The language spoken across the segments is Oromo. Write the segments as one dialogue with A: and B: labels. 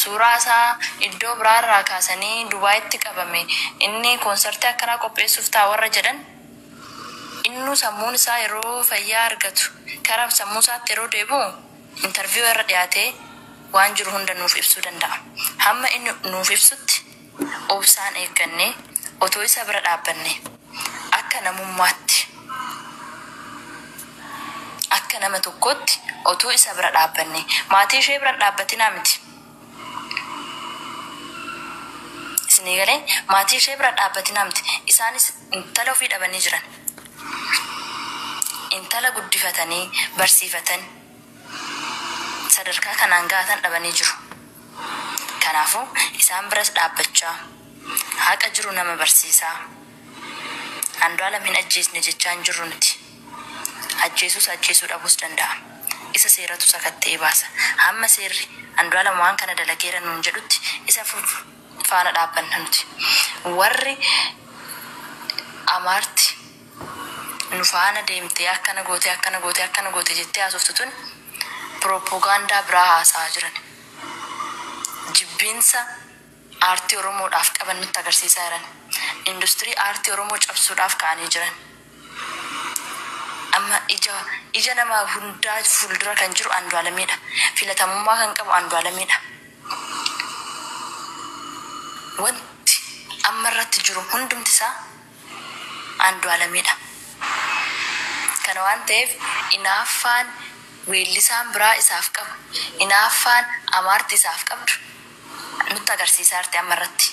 A: suuraa isaa iddoo biraarraa kaasanii Dubaayitti qabame inni konsertii akkanaa qopheessuuf ta'a warra jedhan innu sammuun isaa yeroo fayyaa argatu karaa sammuu isaatti yeroo deebi'u interviyuu irra dhiyaatee waan jiru hunda nuuf ibsuu danda'a. Hamma inni nuuf ibsutti obsaan eeggannee otoo isa bira dhaabbanne akka namummaatti akka nama tokkotti otoo isa bira dhaabbanne maatii ishee bira dhaabbatinaa miti. Isinii galee maatii ishee bira dhaabbatinaa miti. Isaanis intala ofii dhabanii jiran. Intala guddifatanii barsiifatan sadarkaa kanaan gaatan dhabanii jiru. Kanaafuu isaan biras dhaabbachaa haqa jiru nama barsiisaa. Andu'aalam hin ajjeesne jechaan jiru nuti. Ajjeesus ajjeesuu dhabuus danda'a. Isa seeratu sakatta'ee baasa. Hamma seerri Andu'aalam waan kana dalageera nuun jedhutti isa faana dhaabbanna nuti. Warri amaarti nu faana deemtee akkana goote jettee haasoftu tun propagaandaa biraa haasa'aa jiran. Jibbiinsa aartii Oromoodhaaf qaban nutti agarsiisaa jiran. Industirii aartii Oromoo cabsuudhaaf ka'anii jiran. Amma ija nama hundaa fuuldura kan jiru Andu'aalamidha. Filatamummaa kan qabu Andu'aalamidha. Wanti amma irratti jiru hundumti isaa Andu'aalamidha. Kana waan ta'eef inaaffaan weellisaan biraa isaaf qabu, inaaffaan amaarti isaaf qabdu nutti agarsiisaa jirti amma irratti.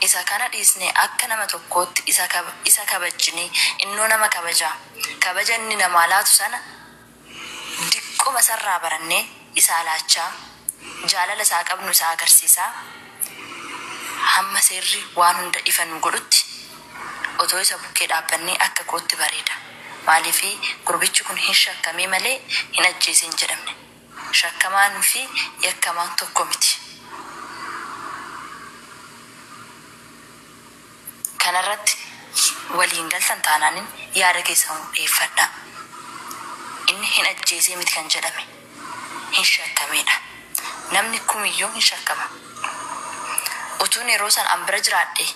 A: Isa kana dhiisnee akka nama tokkootti isa kabajnee innoo nama kabajaa. Kabaja inni namaa laatu sana diqquma sarraa barannee isaa laachaa jaalala isaa qabnu isaa agarsiisaa. Hamma seerri waan hunda ifa nu godhutti otoo isa bukkee dhaabbannee akka kootti bareeda. Maaliifi gurbichi kun hin shakkamee malee hin ajjeese hin jedhamne. Shakkamaan fi yakkamaan tokko miti. Kanarratti waliin galtan taanaanin yaada keessan dhiyeeffadha. Inni hin ajjeesee miti kan jedhame hin shakkameedha. Namni kumiyyuu hin shakkama. Utuun yeroo san an bira jiraadhe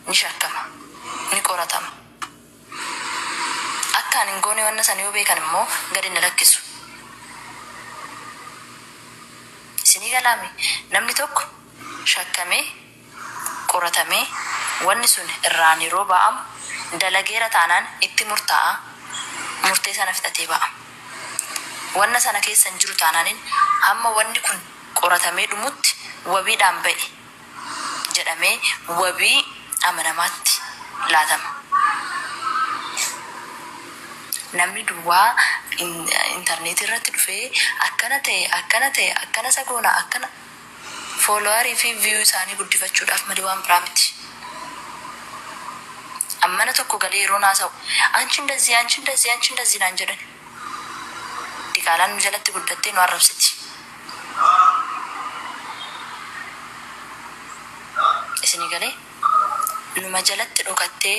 A: ni shakkama, ni qoratama. Akka ani hin goone wanna sana yoo beekan immoo gadi na lakkisu. Isinii galaami namni tokko shakkamee qoratamee wanni sun irraan yeroo ba'amu dalageera taanaan itti murtaa'a. Murtee sana fixatee ba'a. Wanna sana keessa hin jiru taanaanin hamma wanni kun qoratamee dhumutti wabiidhaan ba'e jedhamee wabii amanamaatti laatama. Namni duwwaa intarneetii irratti dhufee akkana sagoona akkana fooloowarii fi viyuu isaanii guddifachuudhaaf malee waan biraa miti. Ammana tokko galee yeroo naasa'u anchi ndazii naan jedhan. Diqaalaan nu jalatti guddattee nu arrabsiti. Isinii galee numa jalatti dhokattee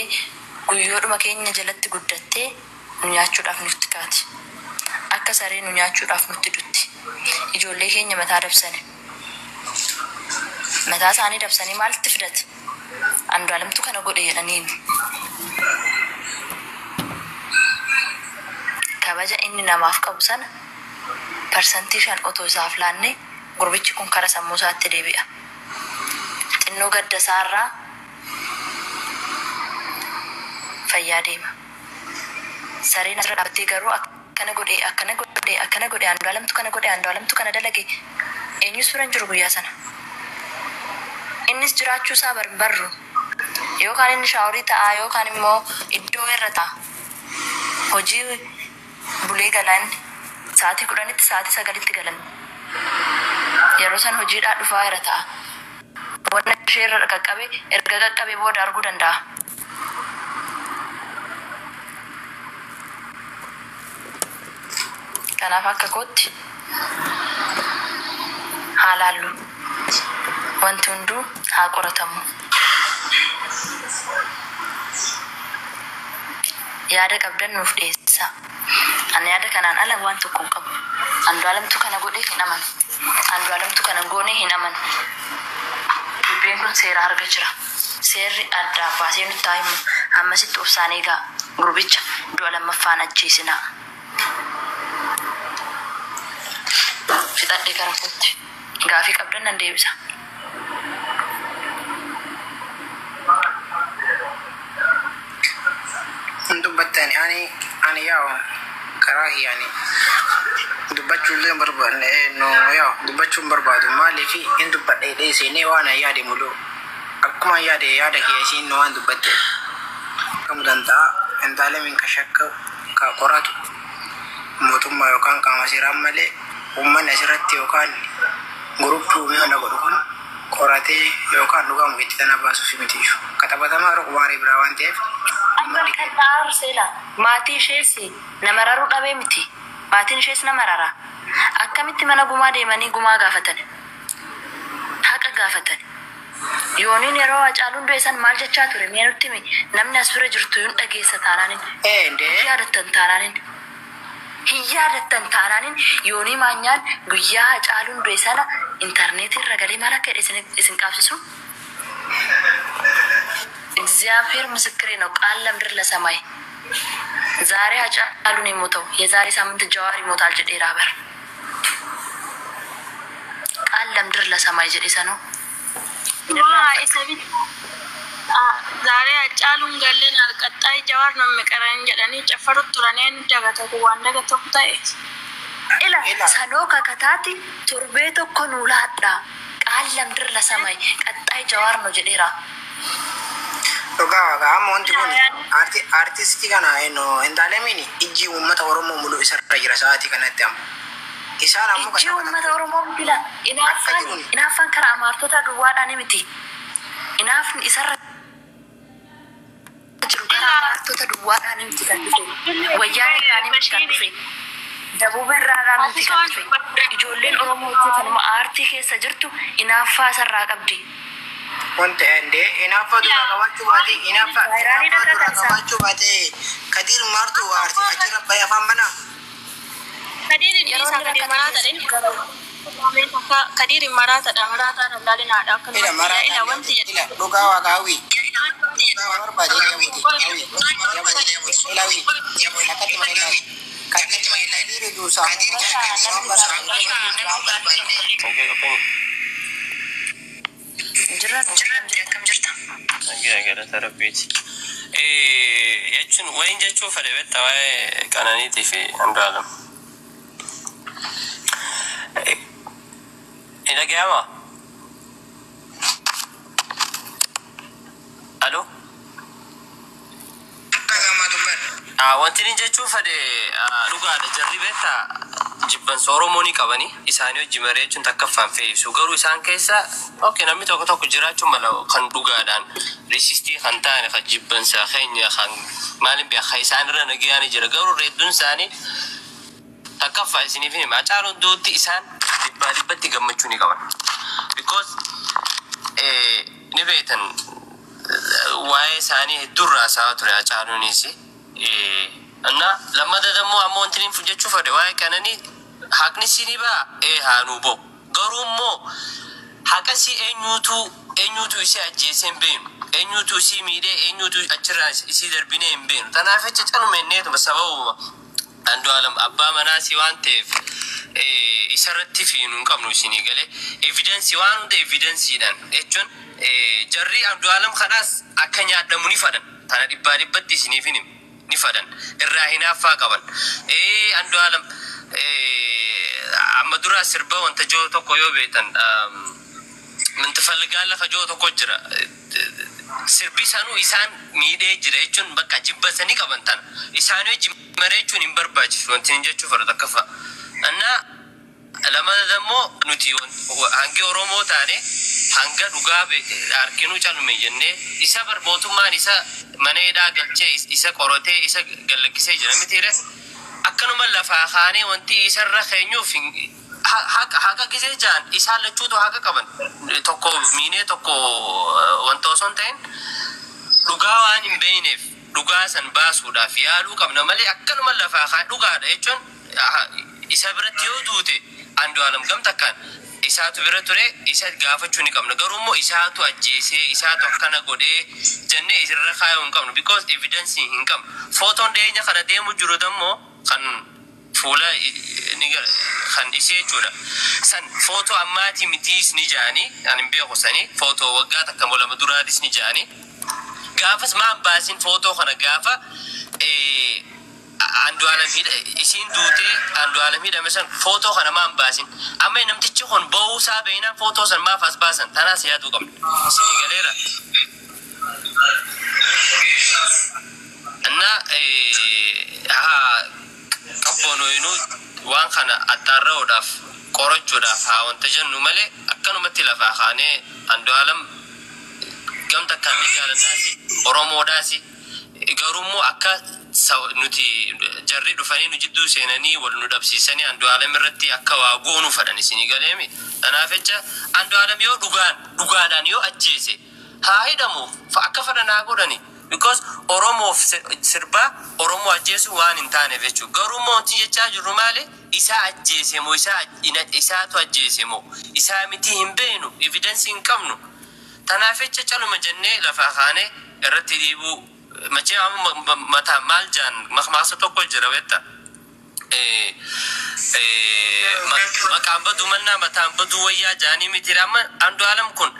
A: guyyoodhuma keenya jalatti guddattee nu nyaachuudhaaf nutti kaati. Akka saree nu nyaachuudhaaf nutti dutti. Ijoollee keenya mataa dabsani. Mataa isaanii dabsanii maalitti fidate? Andu'aalamtu kana godhe jedhanii. Kabaja inni namaaf qabu sana parsantii 5 otoo isaaf laanne gurbichi kun kara sammuu isaatti deebi'a. Xinnoo gadda isaarraa fayyaa deema. Sareen asirra dhaabbattee garuu akkana godhe Andu'aalamtu kana dalage eenyus bira hin jiru guyyaa sana. Innis jiraachuu isaa barbaarru. Yookaan inni shaaworii ta'a yookaan immoo iddoo irra ta'a. Hojii bulee galaan sa'aatii 10tti sa'aatii 9tti galan. Yeroo san hojiidhaa dhufaa irra ta'a. Wanna ishee irra erga qaqqabee booda arguu danda'a. Kanaaf akka kootti haa laallu. Wanti hunduu haa qoratamu. Yaada qabdan nuuf dhiyeessaa. Ani yaada kanaan ala waan tokko hin qabu. Andu'aalamtu kana godhee hin amanu. Andu alamtu kana goone hin aman. Dubbiin kun seera harka jira. Seerri adda baasee nutti himu ammasitti obsaan eegaa gurbicha du'a lammaffaan ajjeesinaa. Fixadhee gara kootti gaafii qabdan nan deebisa.
B: Dubbattani ani yaa'u karaa yani dubbachuullee barbaadne no yaa'u dubbachuun barbaadu maaliif hin dubbadhee dheeseenee waan yaade mulu akkuma yaada keessiin no waan dubbatte kamuu danda'a intaalee min ka shakka ka qoratu mootummaa yookaan qaama seeraan malee uummanni asirratti yookaan guruppii uummanni godhu kun qoratee yookaan dhugamu itti tana baasuuf mitiishu katabatamaa rukubaarii biraa waan ta'eef
A: Kan sela mati shesi namararu dhabe miti matiin shes namarara akkamitti mana gumaa deemanii gumaa gaafatan haqa gaafatan yoonin yeroo Hacaaluun du'eessan maal jechaa ture mee nutti himi namni as bira jirtu yuun dhageessa taanaanin hiyyaadatan taanaanin yoonii maanyaan guyyaa Hacaaluun du'eessana intarneetii irra galee maal akka isin qaabsisu እግዚአብሔር ምስክሬ ነው ቃል ለምድር ለሰማይ ዛሬ Hacaaluun ይሞተው የዛሬ ሳምንት ጀዋር ይሞታል ጀዴራ በር ቃል ለምድር ለሰማይ ጀዴሰ ነው
C: ኢሰቢት ዛሬ Hacaaluun ገለን አልቀጣይ ጀዋር ነው መቀረን ጀደኒ ጨፈሩት ቱራኔን ደገተው ዋንደገተው ታይ
A: ኢላ ሰኖ ከከታቲ ቱርቤቶ ኮኑላዳ ቃል ለምድር ለሰማይ ቀጣይ ጀዋር ነው ጀዴራ
B: Dhugaa ammoonti kun artistii kana intaalee mini ijji uummata Oromoo mulu isarra jira sa'aatii kanatti amma. Isaan ammoo
A: ijji uummata Oromoo bila inaafaan karaa amaartota duwwaadhaan miti. Inaafni isarra jiru karaa amaartota duwwaadhaan miti kan dhufe. Wayyaan isaanii miti kan dhufe. Dabuuba irraa miti kan dhufe. Ijoolleen Oromoo kanuma aartii keessa jirtu inaaffaa isarraa qabdi.
B: Wanti ende inafa dura kawachu bate inafa dura kawachu bate kadir martu arti achira baya fambana
C: kadir isa kadir marata den kadir marata dalali na da kan ila wanti
B: ila doga wa gawi doga wa bade yawi ilawi nakati maila kati maila diri dusa okay
A: Jirat kam jirta
D: agara tarabbiti yachun wayin jechu fade betta way kananiti fi andalam ila gama allo wanti jechu fade luga da jarribeta jibban Oromoni qabani isaani hojii mareechuun takkaffaan fe'isu garuu isaan keessa okay namni tokko jiraachuu mala kan dhugaadhaan resistii kan taane kan jibban saa keenya kan maalin biya isaan irra nagiyaan jira garuu reedduun isaanii takkaffaa isiniif hima Hacaaluun duutti isaan dhibbatti gammachuu ni qaban because ni beektan waa'ee isaanii hedduurraa isaa ture Hacaaluunis anna lamada dammoo ammoo wanti hin fujjechuu fade waa'ee kananii haqni siniba hanubo garumo haqasi enyutu isi ajesen beenu enyutu si mide enyutu achira isi darbine beenu tanafeche chanu menneto basababu andu alam abba manasi wantef isarratti fiinu qabnu sini gale evidence waanu de evidence dan echon jarri andu alam khalas akanya adamuni fadan tana dibbatti sini finim ni fadan irrahina fa qaban andu alam amadura sirba wanta joo tokko yoo beetan min tafalgaala ka joo tokko jira sirbi sanu isaan miidhee jira jechuun bakka jibbasanii qaban tan isaan hojii mareechuun hin barbaachisu wanti hin jechuu farda kafa anna lamada dammoo nuti hangi Oromoo taane hanga dhugaa arginu calume jennee isa barbootummaan isa mana hidhaa galchee isa qorotee isa gallakkisee jira mitiire akkanuma lafaa kaanee wanti isarra keenyuuf haqa gisee jaan isaan lachuutu haqa qaban tokko miinee tokko wanta osoo hin ta'in dhugaa waan hin beeyneef dhugaa san baasuudhaaf yaaluu qabna malee akkanuma lafaa kaan dhugaadha jechuun isa biratti yoo duute andu alam gam takkan isaatu bira ture isa gaafachuu ni qabna garuu isaatu ajjeesee isaatu akkana godhee jenne isirra kaayuu hin qabnu because evidence hin qabnu photon deenya kana deemu jiru dammoo kan fuula kan isee jechuudha san photo ammaati mitiis ni jaani anin beeku sani photo waggaa takka molama duraatis ni jaani gaafas maan baasin photo kana gaafa andu alamida isin duute andu alamida mesan photo kana maan baasin amma namtichi kon ba'uu isaa beeyna photo san maaf as baasan tanaas yaaduu qabna isinii galeera anna qabbonoynu waan kana attarraa'uudhaaf qorachuudhaaf haa wanta jennu malee akkanumatti lafaa kaanee andu alam gamta kan ni jaalannaasi oromoodhaasi garummoo akka nuti jarri dhufanii nu jidduu seenanii wal nu dhabsiisanii andu alam irratti akka waa goonu fadhan isinii galeemi kanaaf jecha andu alam yoo dhugaadhaan yoo ajjeese haa hidhamu akka fadhanaa godhani because oromoo sirba oromoo ajjeesu waan hin taane jechu garummoo wanti jechaa jirru maali isaa ajjeese moo isaatu ajjeese moo isaa miti hin beenu evidence hin qabnu tanaaf jecha caluma jennee lafaa kaanee irratti dhiibuu mache amma mata maal jaan makmaasa tokko jira wetta maqaan baduu mannaa mataan baduu wayyaa jaanii miti amma andu alam kun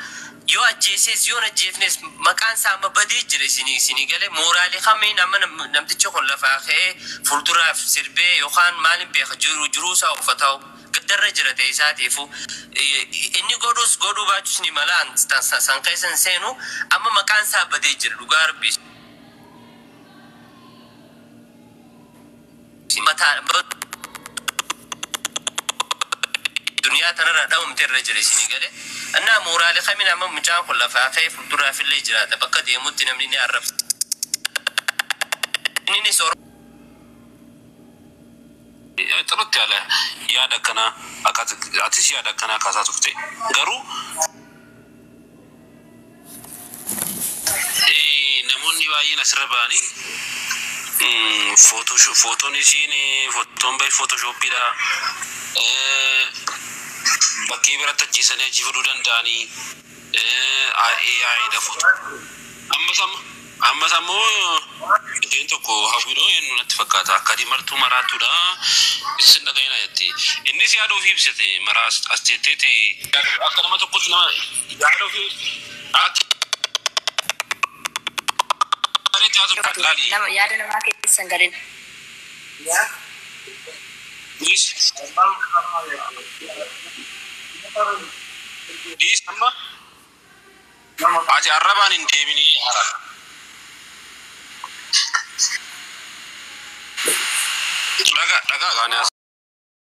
D: yoo ajjeeses yoo ajjeefnes maqaan isaa amma badee jira isinii galee mooraalii kamiin amma namtichi kun lafaa ka'ee fuulduraaf sirbee yookaan maalin beeka jiruu isaa uffatau gaddarra jira ta'e isaatiifu inni godhuu baachuus ni malaan san keessan seenu amma maqaan isaa badee jira dhugaa rabbiis duniyaa tanarra dhawumte irra jira isinii galee annaa mooraalii kamiin amma mucaan kun lafaa ka'ee fuulduraaf illee jiraata bakka deemutti namni ni arrabsa inni soor
E: ጥርት ያለ ያደከና አቲስ ያደከና ካሳቱፍቴ ገሩ ነሙኒ ባይና ስረባኒ ፎቶን ሲኒ ፎቶን ባይ ፎቶሾፕ ዳ bakki biratti ajjeesanii achi fiduu danda'anii AI da foto ammas ammoo ideen tokko hawwidoo yennu natti fakkaata akka dimartuu maraatuudha isin dhagayina jetti innis yaada ofii ibsate maraa as jetteeti akka nama tokkotti nama yaada ofii
A: yaada namaa keessan garin
E: Dis sama aja Araban in Devini Arab daga kan